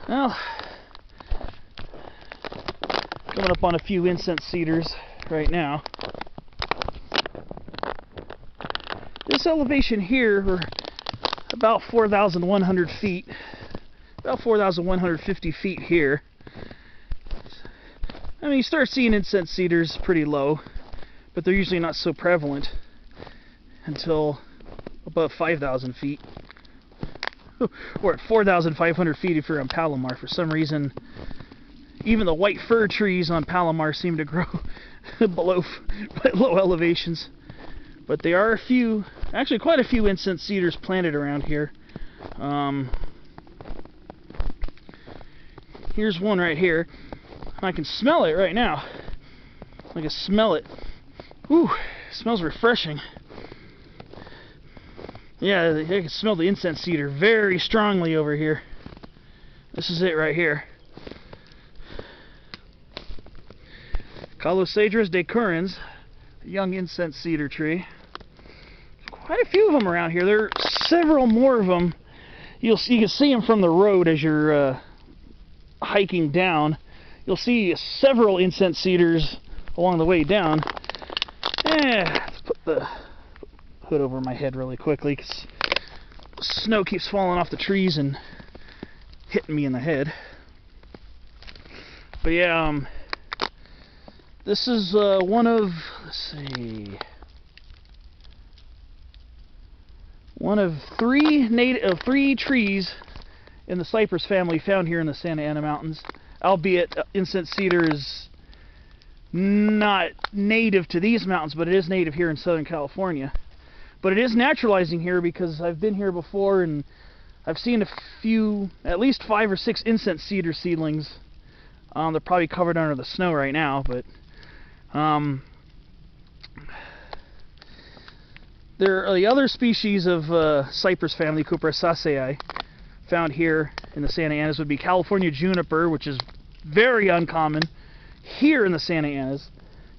Well, coming up on a few Incense-Cedars right now. This elevation here, we're about 4,100 feet, about 4,150 feet here. I mean, you start seeing Incense-Cedars pretty low, but they're usually not so prevalent until above 5,000 feet. Or at 4,500 feet if you're on Palomar. For some reason, even the white fir trees on Palomar seem to grow below low elevations. But there are a few, actually quite a few Incense-Cedars planted around here. Here's one right here. I can smell it right now. I can smell it. Ooh, it smells refreshing. Yeah, I can smell the Incense-Cedar very strongly over here. This is it right here. Calocedrus decurrens, a young Incense-Cedar tree. Quite a few of them around here. There are several more of them. You can see them from the road as you're hiking down. You'll see several Incense-Cedars along the way down. Let's put the hood over my head really quickly because snow keeps falling off the trees and hitting me in the head. But yeah, this is one of, one of three trees in the cypress family found here in the Santa Ana Mountains. Albeit Incense-Cedar is not native to these mountains, but it is native here in Southern California. But it is naturalizing here because I've been here before and I've seen a few, at least 5 or 6 Incense-Cedar seedlings. They're probably covered under the snow right now, but there are the other species of cypress family, Cupressaceae, found here in the Santa Anas would be California juniper, which is very uncommon here in the Santa Anas.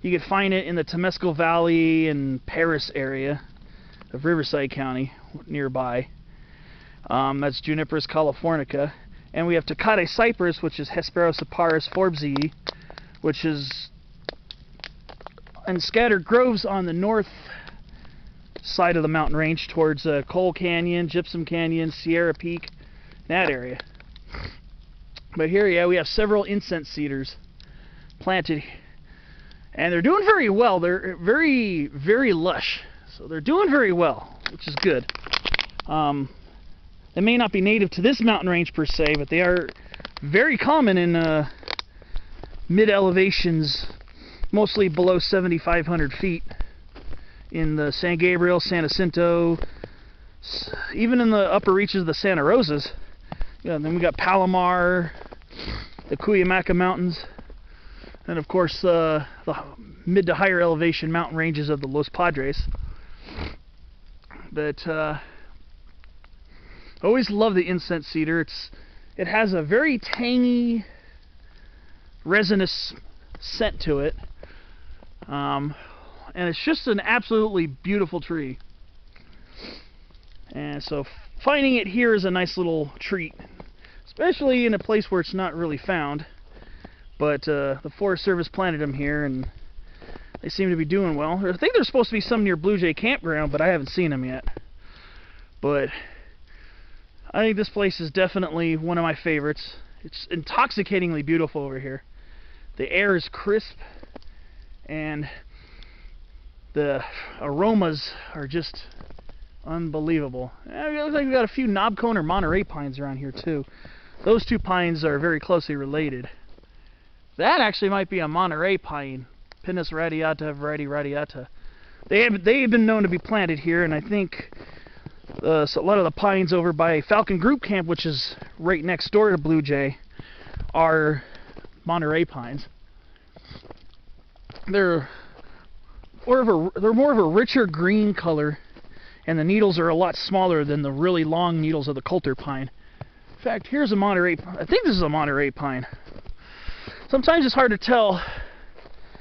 You could find it in the Temescal Valley and Paris area of Riverside County nearby. That's Juniperus californica. And we have Tecate cypress, which is Hesperocyparis forbesii, which is in scattered groves on the north side of the mountain range towards Coal Canyon, Gypsum Canyon, Sierra Peak, that area. But here, yeah, we have several Incense-Cedars planted, and they're doing very well. They're very, very lush, so they're doing very well, which is good. They may not be native to this mountain range per se, but they are very common in mid-elevations, mostly below 7,500 feet, in the San Gabriel, San Jacinto, even in the upper reaches of the Santa Rosas. Yeah, then we got Palomar, the Cuyamaca Mountains, and of course the mid to higher elevation mountain ranges of the Los Padres. But I always love the Incense-Cedar. It has a very tangy, resinous scent to it, and it's just an absolutely beautiful tree. And so finding it here is a nice little treat, especially in a place where it's not really found. But the Forest Service planted them here, and they seem to be doing well. I think there's supposed to be some near Blue Jay Campground, but I haven't seen them yet. But I think this place is definitely one of my favorites. It's intoxicatingly beautiful over here. The air is crisp, and the aromas are just unbelievable. It looks like we've got a few knobcone or Monterey pines around here too. Those two pines are very closely related. That actually might be a Monterey pine, Pinus radiata, variety radiata. They have been known to be planted here, and I think so a lot of the pines over by Falcon Group Camp, which is right next door to Blue Jay, are Monterey pines. They're more of a richer green color, and the needles are a lot smaller than the really long needles of the Coulter pine. In fact, here's a Monterey. I think this is a Monterey pine. Sometimes it's hard to tell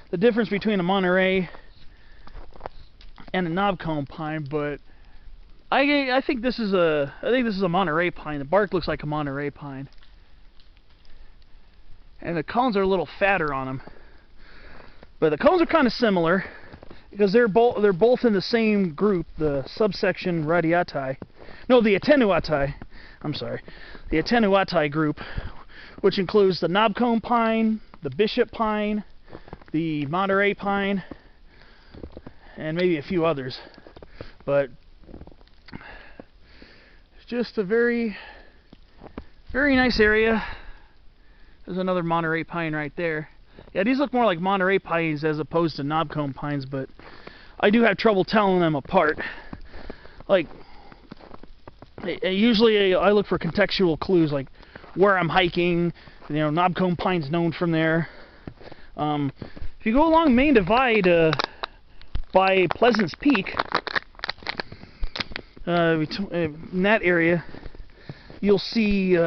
the difference between a Monterey and a knobcone pine, but I think this is a Monterey pine. The bark looks like a Monterey pine. and the cones are a little fatter on them. But the cones are kind of similar because they're both in the same group, the subsection radiati. No, the attenuati. I'm sorry, the attenuati group, which includes the knobcone pine, the bishop pine, the Monterey pine, and maybe a few others. But it's just a very, very nice area. There's another Monterey pine right there. Yeah, these look more like Monterey pines as opposed to knobcone pines, but I do have trouble telling them apart. Like, usually I look for contextual clues, like where I'm hiking. You know, knobcone pine's known from there. If you go along Main Divide by Pleasant's Peak, in that area, you'll see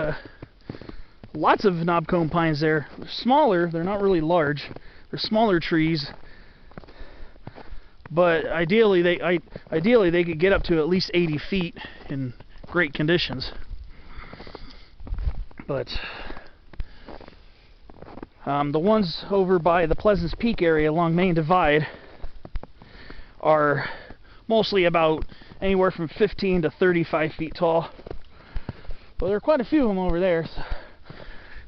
lots of knobcone pines there. They're smaller, they're not really large. They're smaller trees, but ideally they could get up to at least 80 feet in great conditions. But the ones over by the Pleasant's Peak area along Main Divide are mostly about anywhere from 15 to 35 feet tall. But there are quite a few of them over there. So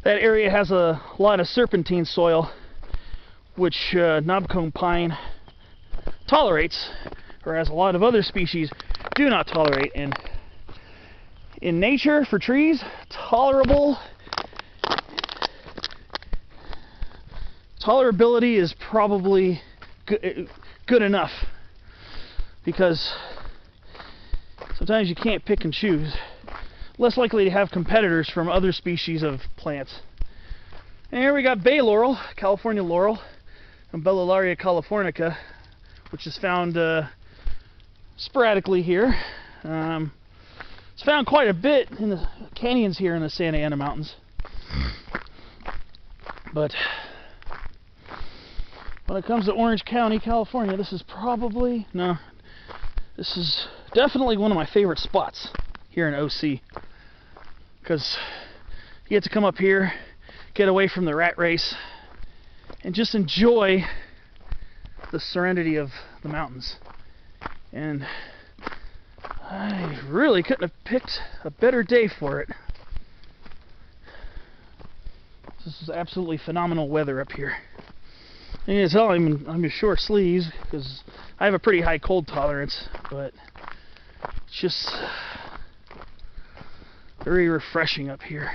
that area has a lot of serpentine soil, which knobcone pine tolerates, whereas a lot of other species do not tolerate. And in nature, for trees, tolerability is probably good enough, because sometimes you can't pick and choose. Less likely to have competitors from other species of plants. And here we got bay laurel, California laurel, and Bellaria californica, which is found sporadically here. It's found quite a bit in the canyons here in the Santa Ana Mountains. But when it comes to Orange County, California, this is definitely one of my favorite spots here in OC. Because you get to come up here, get away from the rat race, and just enjoy the serenity of the mountains. And I really couldn't have picked a better day for it. This is absolutely phenomenal weather up here. And you can tell I'm in short sleeves because I have a pretty high cold tolerance, but it's just very refreshing up here.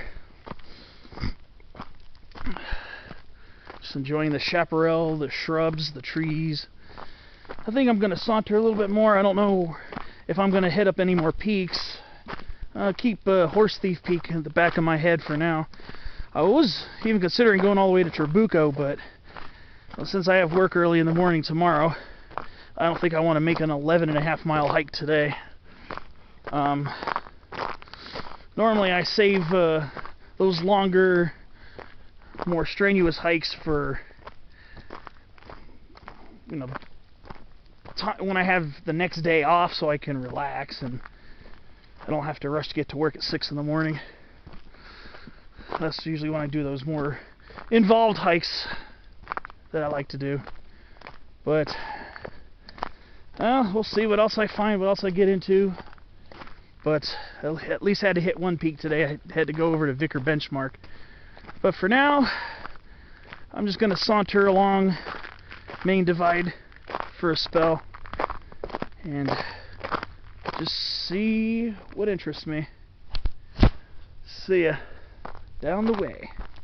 Just enjoying the chaparral, the shrubs, the trees. I think I'm going to saunter a little bit more. I don't know if I'm going to hit up any more peaks. I'll keep Horse Thief Peak in the back of my head for now. I was even considering going all the way to Trabuco, but since I have work early in the morning tomorrow, I don't think I want to make an 11.5-mile hike today. Normally I save those longer, more strenuous hikes for, you know, when I have the next day off, so I can relax and I don't have to rush to get to work at 6 in the morning. That's usually when I do those more involved hikes that I like to do. But we'll see what else I find, what else I get into. But I at least had to hit one peak today. I had to go over to Vicker Benchmark. But for now, I'm just going to saunter along Main Divide for a spell and just see what interests me. See ya down the way.